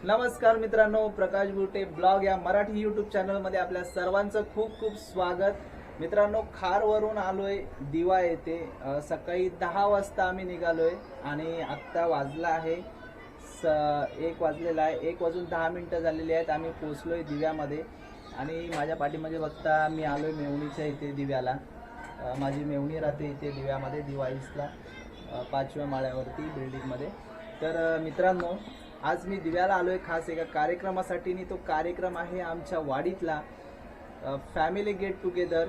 नमस्कार मित्रांनो, प्रकाश बुटे ब्लॉग या मराठी यूट्यूब चॅनलमध्ये आपल्या सर्वांचं खूप खूप स्वागत। मित्रांनो, खारवरून आलोय दिवा येथे। सकाळी 10 वाजता आम्ही निघालोय आणि आता वाजला आहे 1 वाजलेला आहे। 1 वाजून 10 मिनिटं झालेली आहेत। आम्ही पोहोचलोय दिव्यामध्ये आणि माझ्या पाठीमागे बघता मी आलोय मेवणीच्या इथे दिव्याला। माझी मेवणी राहते इथे दिव्यामध्ये, दिवाळीसला 5व्या माळ्यावरती बिल्डिंगमध्ये। तर मित्रांनो, आज मी दिव्याला आलोय खास एका कार्यक्रमासाठी आणि तो कार्यक्रम आहे आमच्या वाडीतला फॅमिली गेट टुगेदर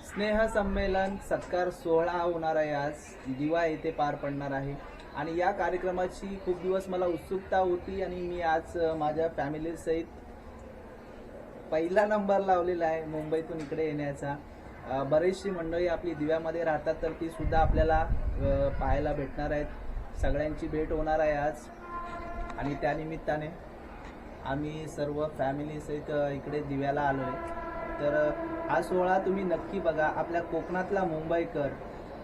स्नेह संमेलन सत्कार सोहळा होणार आहे। आज दिवा येथे पार पडणार आहे आणि या कार्यक्रमाची खूप दिवस मला उत्सुकता होती आणि मी आज माझ्या फॅमिली सहित पहिला नंबर लावलेला आहे मुंबईतून इकडे येण्याचा। बरीचशी मंडळी आपली दिव्यामध्ये राहतात, तर ती सुद्धा आपल्याला पाहायला भेटणार आहेत। सगळ्यांची भेट होणार आहे आज आणि त्या निमित्ताने आम्ही सर्व फॅमिली सहित इकडे दिव्याला आलोय। तर हा सोहळा तुम्ही नक्की बघा। आपल्या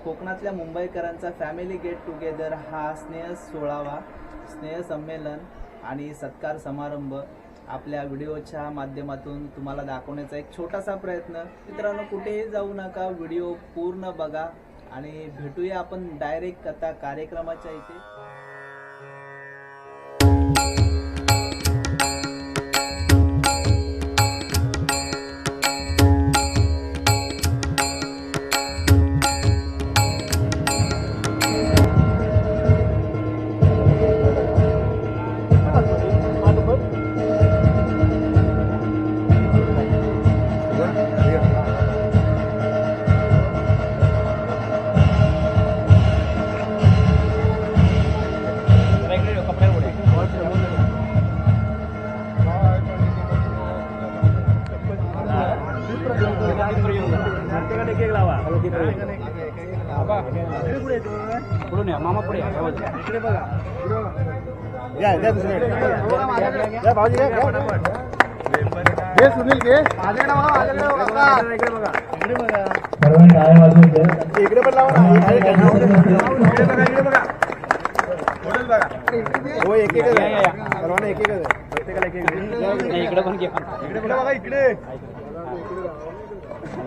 कोकणातल्या मुंबईकरांचा फॅमिली गेट टुगेदर हा स्नेह संमेलन आणि सत्कार समारंभ आपल्या व्हिडिओच्या माध्यमातून तुम्हाला दाखवण्याचा एक छोटासा प्रयत्न। मित्रांनो, कुठेही जाऊ नका, व्हिडिओ पूर्ण बघा आणि भेटूया आपण डायरेक्ट आता कार्यक्रमाच्या इथे। मामा पुढे इकडे बघा, सुनील घे इकडे बघा, इकडे पण लावा ना, इकडे बघा हो, एक एक सर्वांना एक एक प्रत्येकाला एक एक इकडे पण घ्या, इकडे बघा,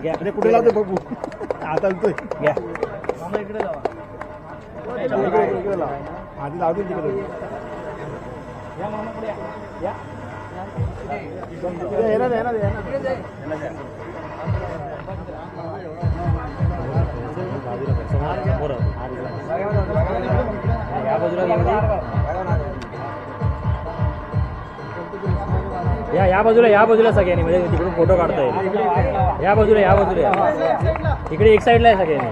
इकडे कुठे लावते बघू आता घ्या मामा, इकडे लावा, इकडे लावा, आधी लावते तिकडे या मामा, पुढे या, या बाजूला सगळ्यांनी, म्हणजे तिकडून फोटो काढता येईल। या बाजूला इकडे एक साईडला आहे सगळ्यांनी।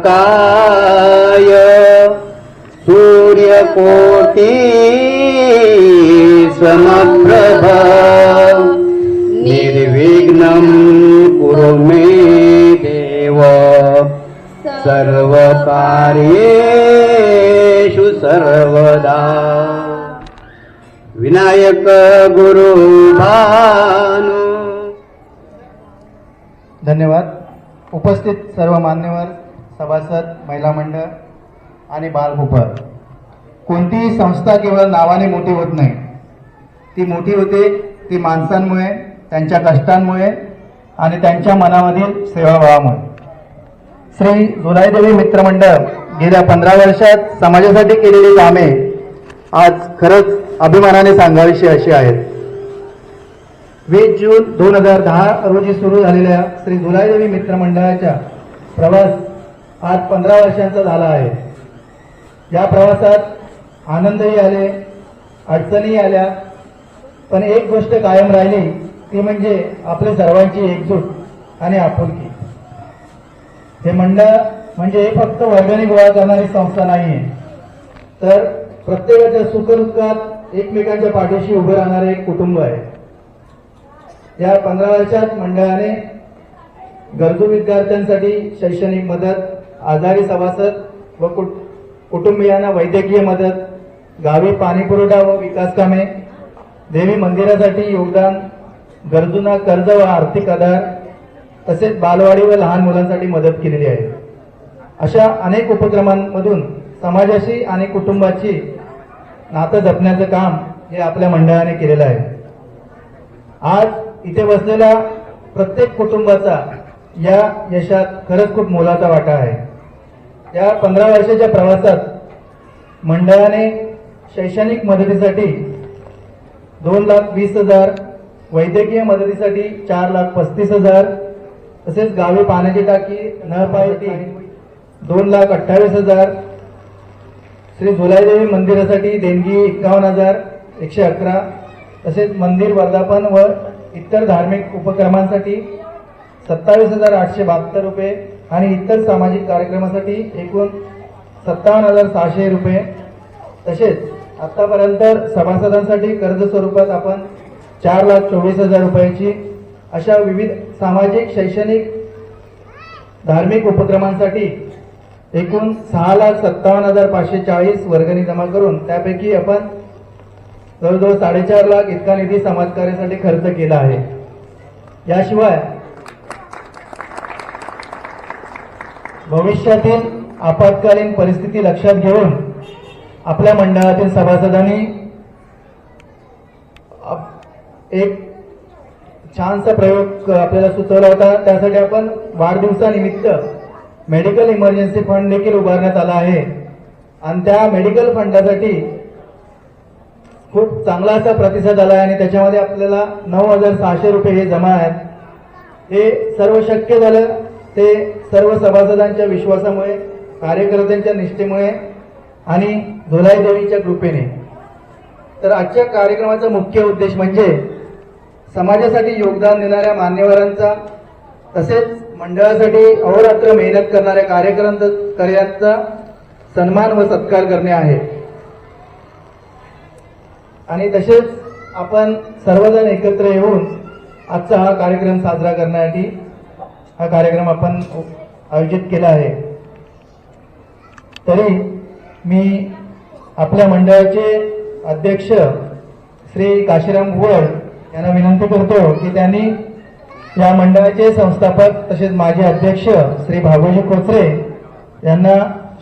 काय सूर्यकोटि समप्रभ निर्विघ्नं कुरु मे देव सर्वकार्येषु सर्वदा। विनायक गुरु भानु। धन्यवाद। उपस्थित सर्व मान्यवर, सभासद, महिला मंडळ आणि बालभूपर। कोणतीही संस्था केवळ नावाने मोठी होत नाही, ती मोठी होते ती माणसांमुळे, त्यांच्या कष्टांमुळे आणि त्यांच्या मनामधील सेवाभावामुळे। श्री झुलाईदेवी मित्रमंडळ गेल्या 15 वर्षात समाजासाठी केलेली कामे आज खरंच अभिमानाने सांगावीशी अशी आहेत। 20 जून 2010 रोजी सुरू झालेल्या श्री झुलाईदेवी मित्रमंडळाचा प्रवास आज 15 वर्षांचा झाला आहे। या प्रवासात आनंदही आले, अडचणीही आल्या, पण एक गोष्ट कायम राहिली, ती म्हणजे आपल्या सर्वांची एकजूट आणि आपुलकी। हे मंडळ म्हणजे फक्त वर्गणी गोळा करणारी संस्था नाहीये, तर प्रत्येकाच्या सुखदुःखात एकमेकांच्या पाठीशी उभे राहणारे एक कुटुंब आहे. या 15 वर्षात मंडळाने गरजू विद्यार्थ्यांसाठी शैक्षणिक मदत, आजारी सभासद व कुटुंबियांना वैद्यकीय मदत, गावी पाणीपुरवठा व विकास कामे, देवी मंदिरासाठी योगदान, गरजूंना कर्ज व आर्थिक आधार, तसेच बालवाडी व लहान मुलांसाठी मदत केलेली आहे. अशा अनेक उपक्रमांमधून समाजाशी आणि कुटुंबाची नातं जपण्याचं काम हे आपल्या मंडळाने केलेलं आहे. आज इथे बसलेल्या प्रत्येक कुटुंबाचा या यशात खरंच खूप मोलाचा वाटा आहे. या 15 वर्षाच्या प्रवासात मंडळाने शैक्षणिक मदतीसाठी 2,20,000, वैद्यकीय मदतीसाठी 4,35,000, तसेच गावी पाण्याची टाकी, नळपाईची 2,28,000, श्री झुलाईदेवी मंदिरासाठी देणगी 51,111, तसेच मंदिर वर्धापन व इतर धार्मिक उपक्रमांसाठी 27,872 रुपये आणि इतर सामाजिक कार्यक्रमासाठी एकूण 57,600 रुपये. तसेच आतापर्यंत सभासदांसाठी कर्ज स्वरूपात आपण 4,24,000 रुपयाची अशा विविध सामाजिक, शैक्षणिक, धार्मिक उपक्रमांसाठी एकूण 6,57,540 वर्गणी जमा करून त्यापैकी आपण जवळजवळ 4.5 लाख इतका निधी समाजकार्यासाठी खर्च केला आहे. याशिवाय भविष्यातील आपत्कालीन परिस्थिती लक्षात घेऊन आपल्या मंडळातील सभासदांनी एक छानसा प्रयोग आपल्याला सुचवला होता. त्यासाठी आपण वाढदिवसानिमित्त मेडिकल इमर्जन्सी फंड देखील उभारण्यात आला आहे आणि त्या मेडिकल फंडासाठी खूप चांगला असा प्रतिसाद आला आहे आणि त्याच्यामध्ये आपल्याला 9,600 रुपये हे जमा आहेत. हे सर्व शक्य झालं ते सर्व सभासदांच्या विश्वासामुळे, कार्यकर्त्यांच्या निष्ठेमुळे आणि झुलाई देवीच्या कृपेने. तर आजच्या कार्यक्रमाचा मुख्य उद्देश म्हणजे समाजासाठी योगदान देणाऱ्या मान्यवरांचा, तसेच मंडळासाठी अहोरात्र मेहनत करणाऱ्या कार्यकर्त्यांचा सन्मान व सत्कार करणे आहे. आणि तसेच आपण सर्वजण एकत्र येऊन आजचा हा कार्यक्रम साजरा करण्यासाठी हा कार्यक्रम आपण आयोजित केला आहे. तरी मी आपल्या मंडळाचे अध्यक्ष श्री काशीराम वड यांना विनंती करतो की त्यांनी या मंडळाचे संस्थापक तसेच माजी अध्यक्ष श्री भागोजी खोचरे यांना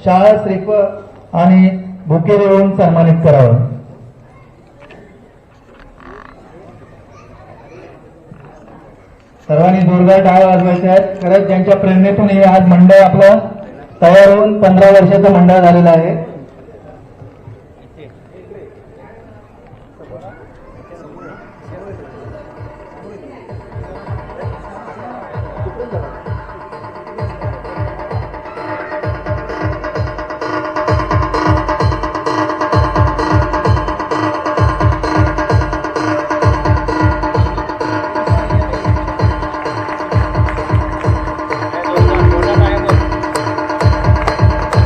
शाल, श्रीफळ आणि बुके देऊन सन्मानित करावं. सर्वांनी जोरदार टाळ्या वाजवायच्या आहेत. खरंच ज्यांच्या प्रेरणेतून हे आज मंडळ आपलं तयार होऊन 15 वर्षाचं मंडळ झालेलं आहे.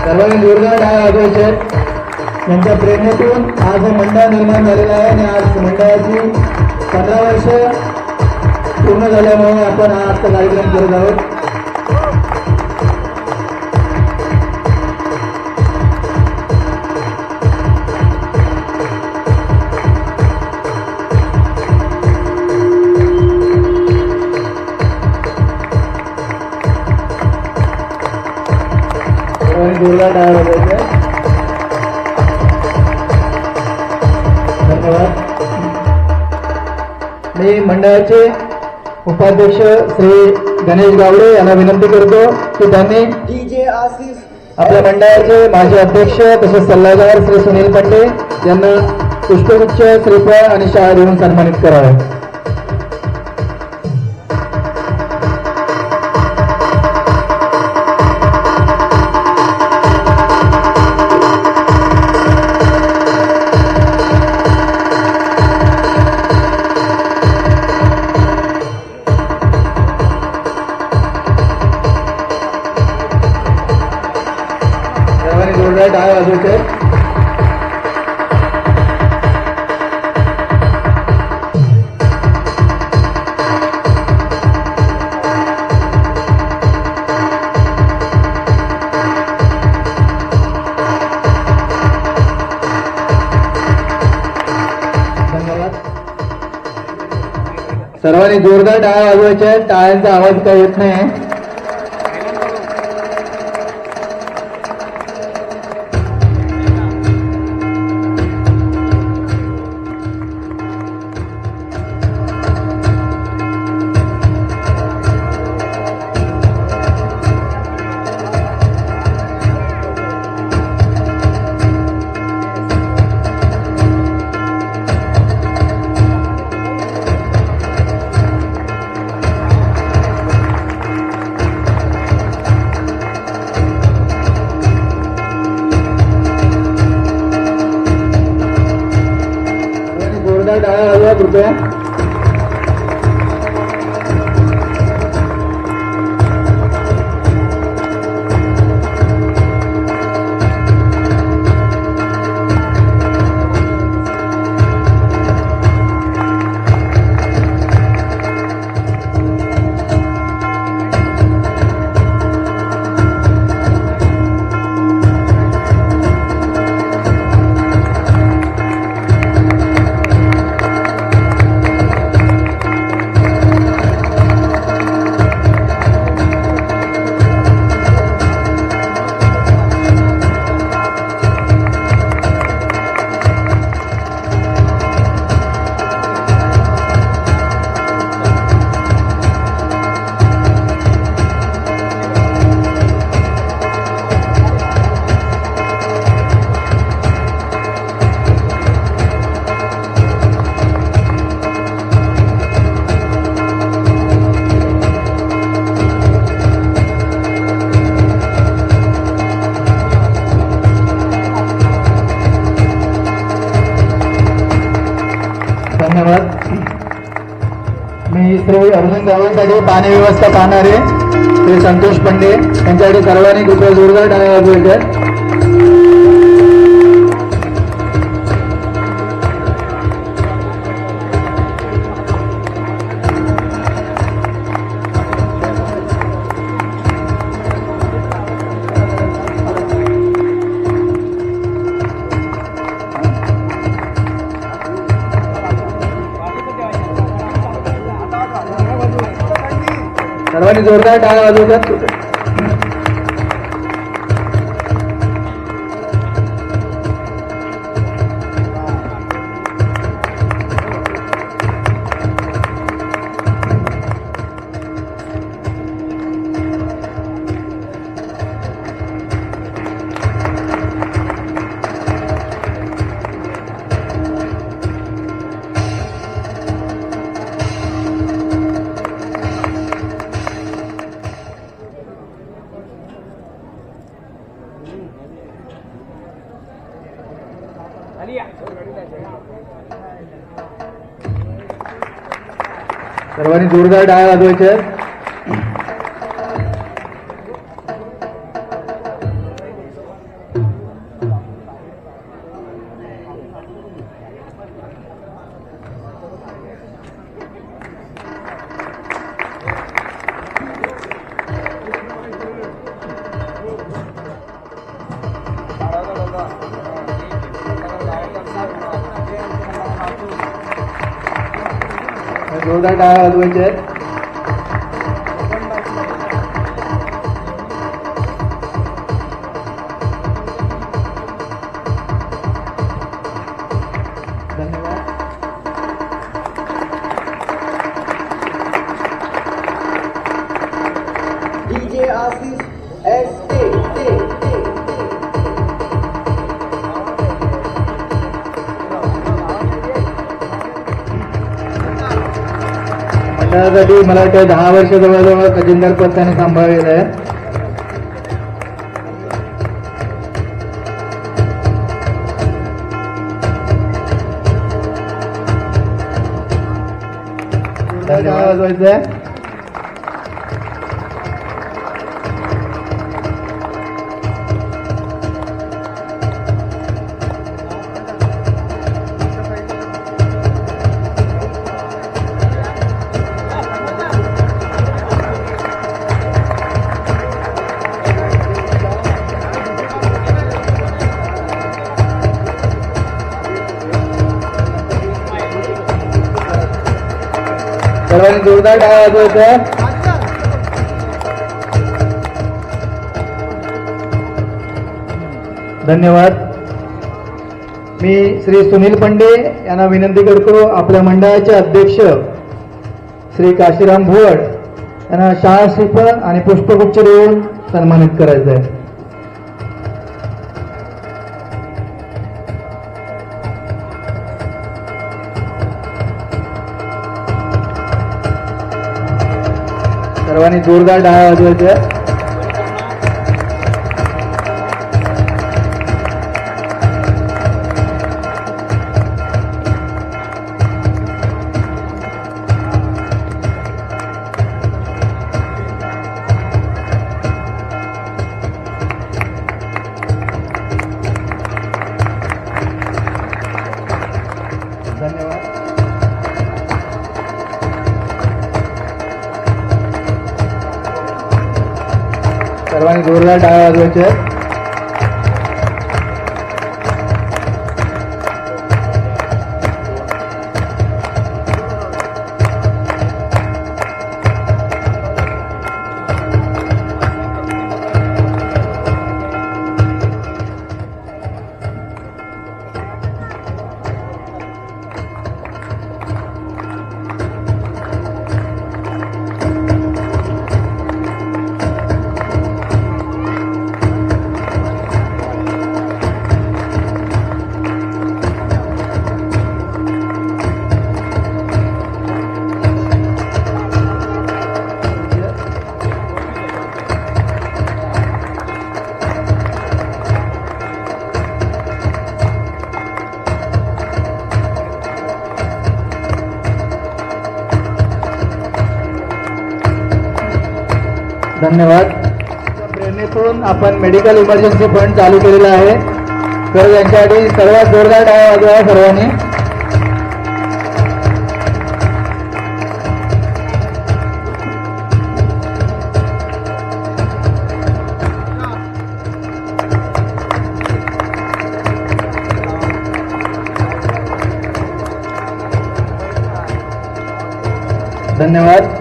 सर्वांनी जोरदार टाळ्या वाजवायच्या आहेत. त्यांच्या प्रेरणेतून आज हे मंडळ निर्माण झालेलं आहे आणि आज मंडळाची 15 वर्ष पूर्ण झाल्यामुळे आपण हा आजचा कार्यक्रम करत आहोत. जोरदार टाळ्या वाजवायच्या. धन्यवाद. मी मंडळाचे उपाध्यक्ष श्री गणेश गावडे यांना विनंती करतो की त्यांनी आपल्या मंडळाचे माजी अध्यक्ष तसेच सल्लागार श्री सुनील पंडे यांना पुष्पगुच्छ, श्रीफळ आणि शाळा देऊन सन्मानित करावे. जोरदार टाळ्या वाजवायच्या. सर्वांनी जोरदार टाळ्या वाजवायच्या. टाळ्यांचा आवाज काही येत नाही. जोरदार टाळ्या वाजवा कृपया. धन्यवाद. मी श्री अर्जुन गावांसाठी पाणी व्यवस्था पाहणारे श्री संतोष पंडे यांच्यासाठी सर्वांनी कृपया जोरदार टाळ्या वाजवायच्या. सर्वांनी जोरदार टाळ्या वाजवतात. सर्वांनी जोरदार टाळ्या वाजवायच्या. जोरदार टाळ्या वाजवायच्या. धन्यवाद. DJ आशीष SK मंडळासाठी मला वाटतं 10 वर्ष जवळजवळ खजिनदार पद त्याने सांभाळलेलं आहे. टाळ्या वाजवायचं. सर्वांनी जोरदार टाळ्या वाजवायच्या. धन्यवाद. मी श्री सुनील पंडे यांना विनंती करतो, आपल्या मंडळाचे अध्यक्ष श्री काशीराम भुवड यांना शाळा श्रीफळ आणि पुष्पगुच्छ देऊन सन्मानित करायचं आहे. सर्वांनी जोरदार टाळ्या वाजवायच्या. धन्यवाद. सर्वांनी जोरदार टाळ्या वाजवायच्या. धन्यवाद. प्रेरणेतून आपण मेडिकल इमर्जन्सी फंड चालू केलेला आहे, तर यांच्यासाठी सर्वात जोरदार टाळ्या वाजवा सर्वांनी. धन्यवाद.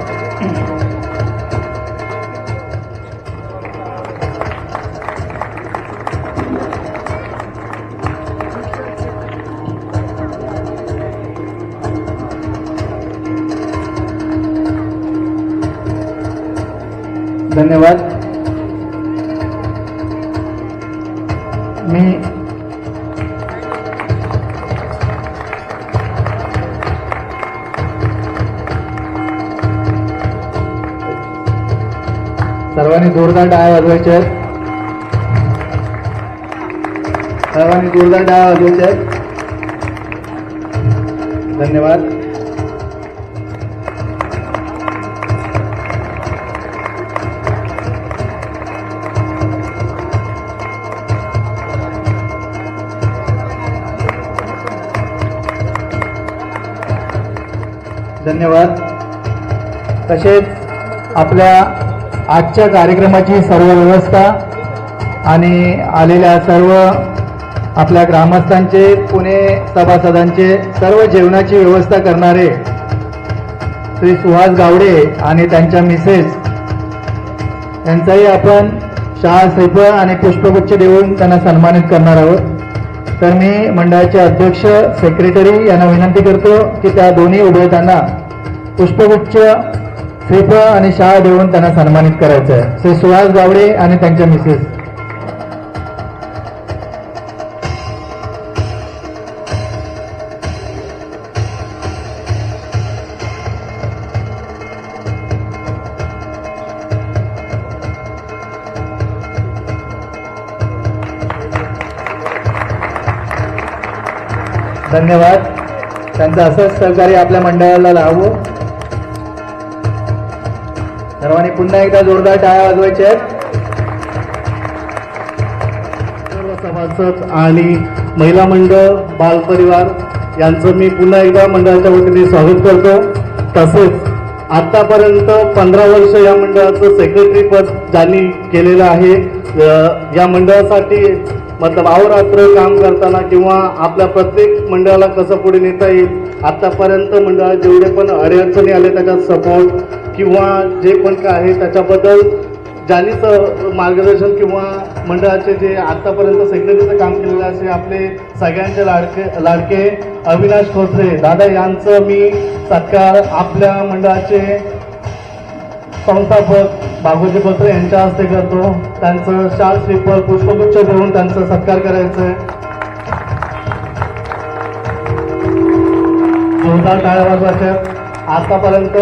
धन्यवाद. मी सर्वांनी जोरदार टाळ्या वाजवायच्या आहेत. सर्वांनी जोरदार टाळ्या वाजवायच्या आहेत. धन्यवाद. धन्यवाद. तसेच आपल्या आजच्या कार्यक्रमाची सर्व व्यवस्था आणि आलेल्या सर्व आपल्या ग्रामस्थांचे, पुणे सभासदांचे सर्व जेवणाची व्यवस्था करणारे श्री सुहास गावडे आणि त्यांच्या मिसेस यांचाही आपण शाळा श्रीफळ आणि पुष्पगुच्छ देऊन त्यांना सन्मानित करणार आहोत. तर मी मंडळाचे अध्यक्ष सेक्रेटरी यांना विनंती करतो की त्या दोन्ही उभयतांना पुष्पगुच्छ श्रीफळ आणि शाळा देऊन त्यांना सन्मानित करायचं आहे. श्री सुहास गावडे आणि त्यांच्या मिसेस. धन्यवाद. त्यांचं असंच सहकार्य आपल्या मंडळाला लाभो. सर्वांनी पुन्हा एकदा जोरदार टाळ्या वाजवायच्या आहेत. सर्व सभासद आणि महिला मंडळ, बाल परिवार यांचं मी पुन्हा एकदा मंडळाच्या वतीने स्वागत करतो. तसेच आतापर्यंत 15 वर्ष या मंडळाचं सेक्रेटरी पद ज्यांनी केलेलं आहे, या मंडळासाठी मतलब अहोरात्र काम करताना किंवा आपल्या प्रत्येक मंडळाला कसं पुढे नेता येईल आतापर्यंत मंडळात जेवढे पण अडचणी आले त्याच्यात सपोर्ट किंवा जे पण काय आहे त्याच्याबद्दल ज्यांनीच मार्गदर्शन किंवा मंडळाचे जे आतापर्यंत सेक्रेटरीचं काम केलेलं असे आपले सगळ्यांचे लाडके अविनाश खोसरे दादा यांचं मी सत्कार आपल्या मंडळाचे संस्थापक बाबूजी खोसरे यांच्या हस्ते करतो. त्यांचं शाल श्रीफळ पुष्पगुच्छ देऊन त्यांचा सत्कार करायचा आहे. जोरदार टाळ्या वाजवायच्या. आतापर्यंत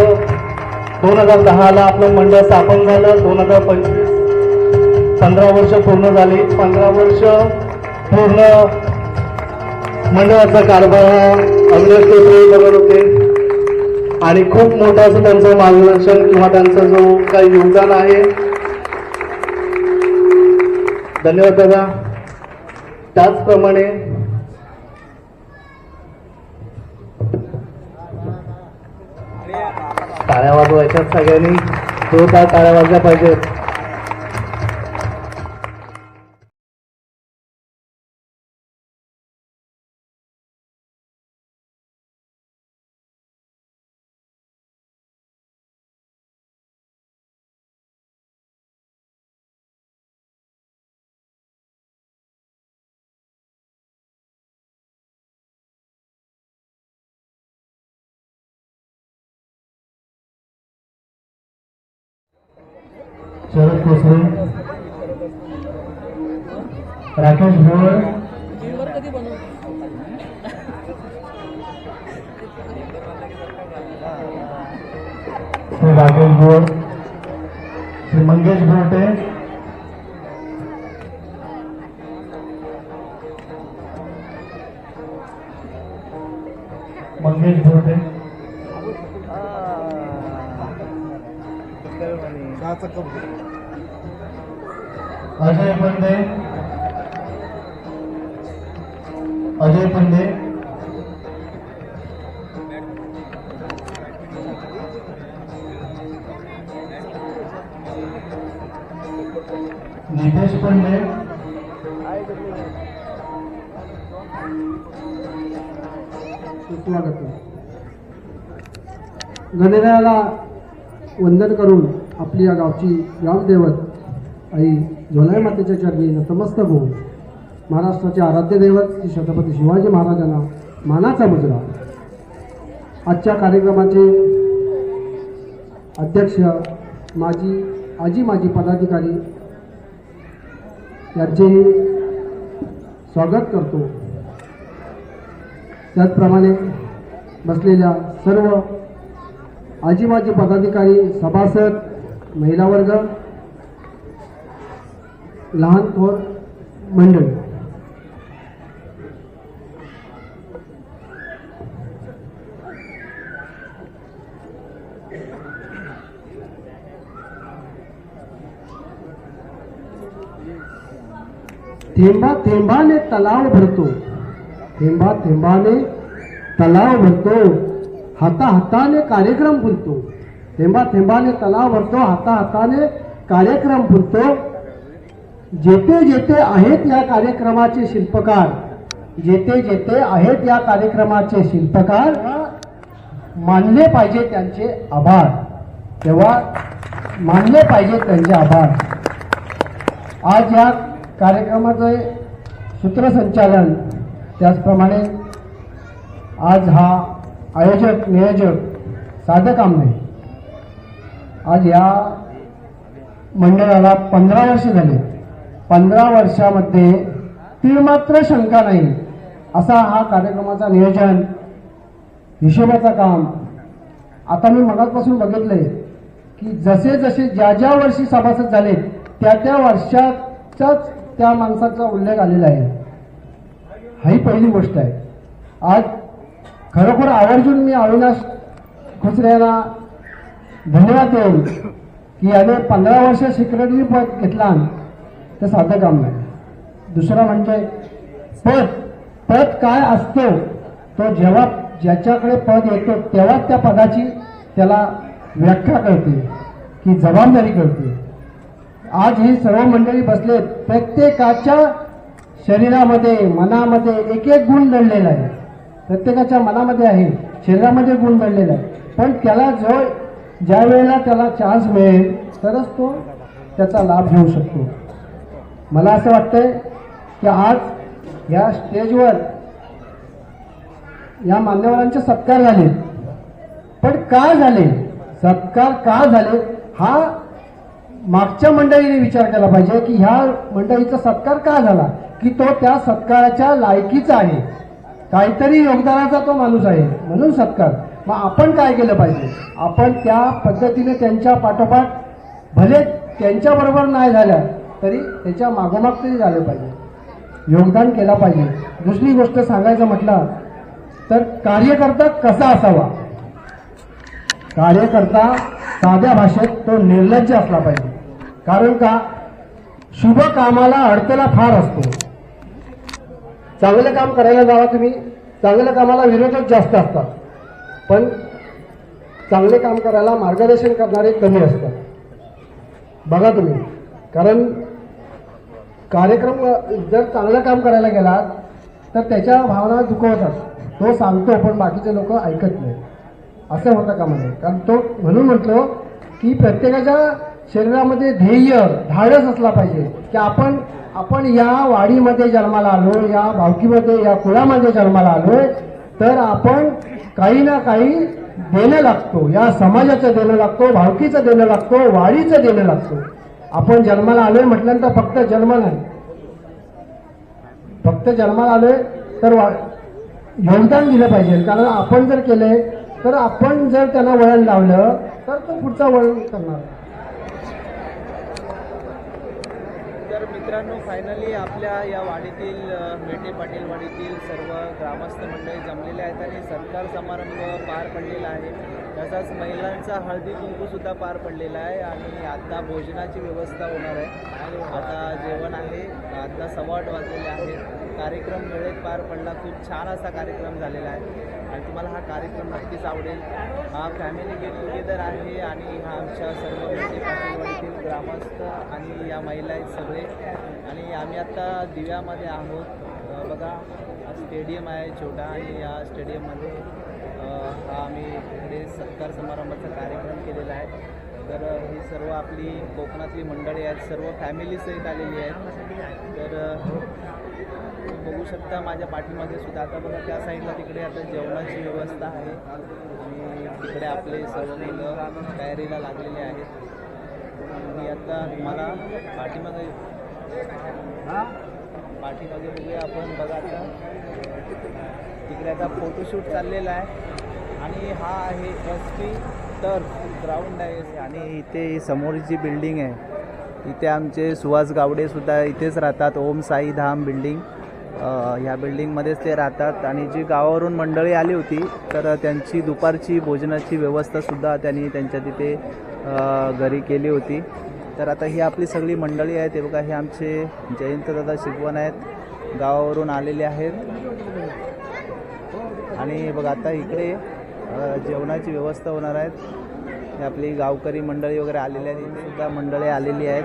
2010ला आपलं मंडळ स्थापन झालं. 2025 15 वर्ष पूर्ण झाली. 15 वर्ष पूर्ण मंडळाचा कारभार हा अविनाश खोसरे बरोबर होते आणि खूप मोठं असं त्यांचं मार्गदर्शन किंवा त्यांचा जो काही योगदान आहे. धन्यवाद दादा. त्याचप्रमाणे टाळ्या वाजवायच्या सगळ्यांनी जोरदार टाळ्या वाजल्या पाहिजेत. शरद खोसरे, राकेश भोर, श्री राकेश भोर, श्री मंगेश भोटे, अजय पंडे, नितेश पंडे, गणरायाला वंदन करून आपली या गावची ग्रामदैवत आई झोलाई मातेच्या चरणी नतमस्तक होऊन महाराष्ट्राचे आराध्य दैवत श्री छत्रपती शिवाजी महाराजांना मानाचा मुजरा. आजच्या कार्यक्रमाचे अध्यक्ष माजी पदाधिकारी यांचेही स्वागत करतो. त्याचप्रमाणे बसलेल्या सर्व माजी पदाधिकारी, सभासद, महिला वर्ग, लहान थोर मंडळी, थेंबा थेंबाने तलाव भरतो, थेंबा थेंबाने तलाव भरतो, हाता हाताने कार्यक्रम फुलतो. थेंबा थेंबाने तलाव भरतो, हाता हाताने कार्यक्रम फुलतो. जेथे जेथे आहेत या कार्यक्रमाचे शिल्पकार, जेथे जेथे आहेत या कार्यक्रमाचे शिल्पकार, मानले पाहिजे त्यांचे आभार. तेव्हा मानले पाहिजे त्यांचे आभार. आज या कार्यक्रमाचे सूत्रसंचालन, त्याचप्रमाणे आज हा आयोजक नियोजक साधं काम नाही. आज या मंडळाला 15 वर्ष झाले. 15 वर्षामध्ये तीळमात्र शंका नाही असा हा कार्यक्रमाचा नियोजन, हिशोबाचं काम. आता मी मगाचपासून बघितलंय की जसे जसे ज्या वर्षी सभासद झाले त्या वर्षाचाच त्या माणसाचा उल्लेख आलेला आहे. ही पहिली गोष्ट आहे. आज खरोखर आवर्जून मी अविनाश खोसरे यांना धन्यवाद देऊन की याने 15 वर्ष सेक्रेटरी पद घेतला, ते साधं काम नाही. दुसरं म्हणजे पद काय असतो, तो जेव्हा ज्याच्याकडे पद येतो तेव्हा त्या पदाची त्याला व्याख्या कळते, की जबाबदारी कळते. आज ही सर्व मंडळी बसलेत, प्रत्येकाच्या शरीरामध्ये मनामध्ये एक एक गुण दडलेला आहे. प्रत्येकाच्या मनामध्ये आहे, शरीरामध्ये गुण दडलेला आहे. पण त्याला ज्या वेळेला त्याला चान्स मिळेल तरच तो त्याचा लाभ घेऊ शकतो. मला असं वाटतंय की आज या स्टेजवर या मान्यवरांचे सत्कार झाले. पण का झाले, सत्कार का झाले हा मागच्या मंडळीने विचार केला पाहिजे की ह्या मंडळीचा सत्कार का झाला, की तो त्या सत्काराच्या लायकीचा आहे, काहीतरी योगदानाचा तो माणूस आहे म्हणून सत्कार. मग आपण काय केलं पाहिजे, आपण त्या पद्धतीने त्यांच्या पाठोपाठ भले त्यांच्याबरोबर नाही झाल्या तरी त्याच्या मागोमाग तरी झालं पाहिजे, योगदान केलं पाहिजे. दुसरी गोष्ट सांगायचं म्हटलं तर कार्यकर्ता कसा असावा, कार्यकर्ता साध्या भाषेत तो निर्लज्ज असला पाहिजे. कारण का शुभ कामाला अडथळा फार असतो. चांगलं काम करायला जावा तुम्ही, चांगल्या कामाला विरोधक जास्त असतात, पण चांगले काम करायला मार्गदर्शन करणारे कमी असतात. बघा तुम्ही, कारण कार्यक्रम जर चांगलं काम करायला गेलात तर त्याच्या भावना दुखवतात. तो सांगतो पण बाकीचे लोक ऐकत नाही, असं होतं का म्हणे. कारण तो म्हणून म्हटलो की प्रत्येकाच्या शरीरामध्ये ध्येय धाडस असला पाहिजे की आपण या वाडीमध्ये जन्माला आलो, या भावकीमध्ये या कुळामध्ये जन्माला आलोय तर आपण काही ना काही देणं लागतो, या समाजाचं देणं लागतो, भावकीचं देणं लागतो, वाडीचं देणं लागतो. आपण जन्माला आलोय म्हटल्यानंतर फक्त जन्म नाही, फक्त जन्माला आलोय तर योगदान दिलं पाहिजे. कारण आपण जर केले तर आपण जर त्यांना वळण लावलं तर तो पुढचा वळण करणार. तर मित्रांनो, फायनली आपल्या या वाडीतील मेटे पाटील वाडीतील सर्व ग्रामस्थ मंडळी जमलेले आहेत आणि सत्कार समारंभ पार पडलेला आहे. तसाच महिलांचा हळदी कुंकूसुद्धा पार पडलेला आहे आणि आता भोजनाची व्यवस्था होणार आहे. आता जेवण आहे, आता 8:15 वाजलेले आहेत. कार्यक्रम वेळेत पार पडला, खूप छान असा कार्यक्रम झालेला आहे आणि तुम्हाला हा कार्यक्रम नक्कीच आवडेल. हा फॅमिली गेट टुगेदर आहे आणि हा आमच्या सर्व मेटे पाटीलवाडीतील ग्रामस्थ आणि या महिला आहेत सगळे. आणि आम्ही आता दिव्यामध्ये आहोत. बघा, हा स्टेडियम आहे छोटा आणि या स्टेडियममध्ये हा आम्ही इकडे सत्कार समारंभाचा कार्यक्रम केलेला आहे. तर ही सर्व आपली कोकणातली मंडळी आहेत, सर्व फॅमिलीसहित आलेली आहेत. तर बघू शकता माझ्या पाठीमागे सुद्धा. आता बघा त्या साईडला तिकडे आता जेवणाची व्यवस्था आहे आणि तिकडे आपले सर्व मुलं तयारीला लागलेले आहेत. मी आता तुम्हाला पाठीमागे बघूया आपण. बघा आता तिकडे आता फोटोशूट चाललेला आहे आणि हा आहे SP टर्फ ग्राउंड आहे. आणि इथे समोरची जी बिल्डिंग आहे इथे आमचे सुहास गावडेसुद्धा इथेच राहतात. ओम साई धाम बिल्डिंग, ह्या बिल्डिंगमध्येच ते राहतात. आणि जी गावावरून मंडळी आली होती तर त्यांची दुपारची भोजनाची व्यवस्थासुद्धा त्यांनी त्यांच्या तिथे घरी केली होती. तर आता ही आपली सगळी मंडळी आहेत. ते बघा, हे आमचे जयंतदादा शिगवण आहेत, गावावरून आलेले आहेत. आणि बघा आता इकडे जेवणाची व्यवस्था होणार आहेत. हे आपली गावकरी मंडळी वगैरे आलेली आहेत, इथेसुद्धा मंडळी आलेली आहेत.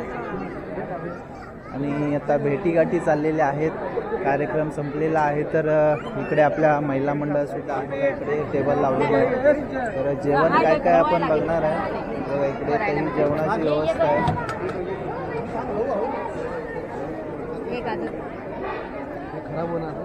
आणि आता भेटीगाठी चाललेल्या आहेत. कार्यक्रम संपलेला आहे. तर इकडे आपल्या महिला मंडळसुद्धा आहे, इकडे टेबल लावलेले आहे. तर जेवण काय काय आपण बघणार आहे. बघा इकडे काही जेवणाची व्यवस्था आहे. खराब होणार.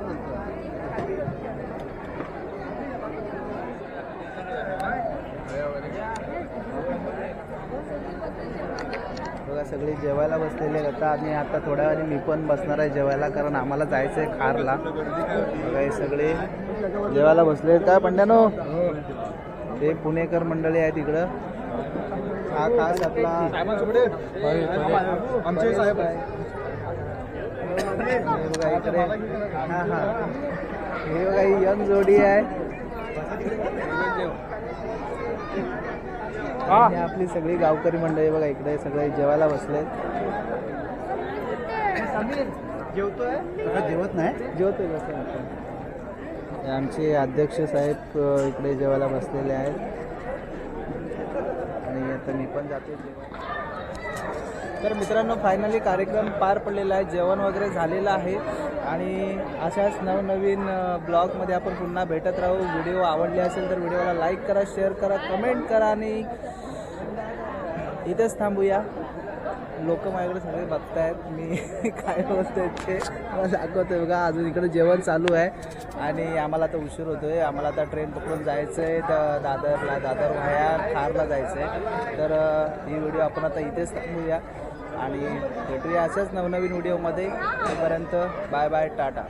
बघा सगळे जेवायला बसलेले आहेत आणि आता थोड्या वेळाने मी पण बसणार आहे जेवायला, कारण आम्हाला जायचं आहे खारला. बघा हे सगळे जेवायला बसले आहेत. काय पंड्यानो, ते पुणेकर मंडळी आहेत इकडं. हा खास आपला आमचे साहेब आहे. बघा इकडे हां हे बघा ही यंग जोडी आहे. हे आपली सगळी गावकरी मंडळी बघा इकडे सगळे जेवायला बसलेत. जेवतोय जेवत नाही जेवतोय बस. आमचे अध्यक्ष साहेब इकडे जेवायला बसलेले आहेत आणि आता मी पण जातो जेवायला. तर मित्रांनो फायनली कार्यक्रम पार पडलेला आहे, जेवण वगैरे झालेलं आहे आणि अशाच नवनवीन ब्लॉगमध्ये आपण पुन्हा भेटत राहू. व्हिडिओ आवडले असेल तर व्हिडिओला लाईक करा, शेअर करा, कमेंट करा आणि इथेच थांबूया. लोक माझ्याकडे सगळे बघतायत मी काय बोलतोय ते मला दाखवतोय बघा. अजून इकडे जेवण चालू आहे आणि आम्हाला आता उशीर होतोय. आम्हाला आता ट्रेन पकडून जायचं आहे दादर व्हाया खारला जायचं आहे. तर ही व्हिडिओ आपण आता इथेच थांबूया आणि भेटूया अशाच नवनवीन व्हिडिओमध्ये. तोपर्यंत बाय बाय, टाटा.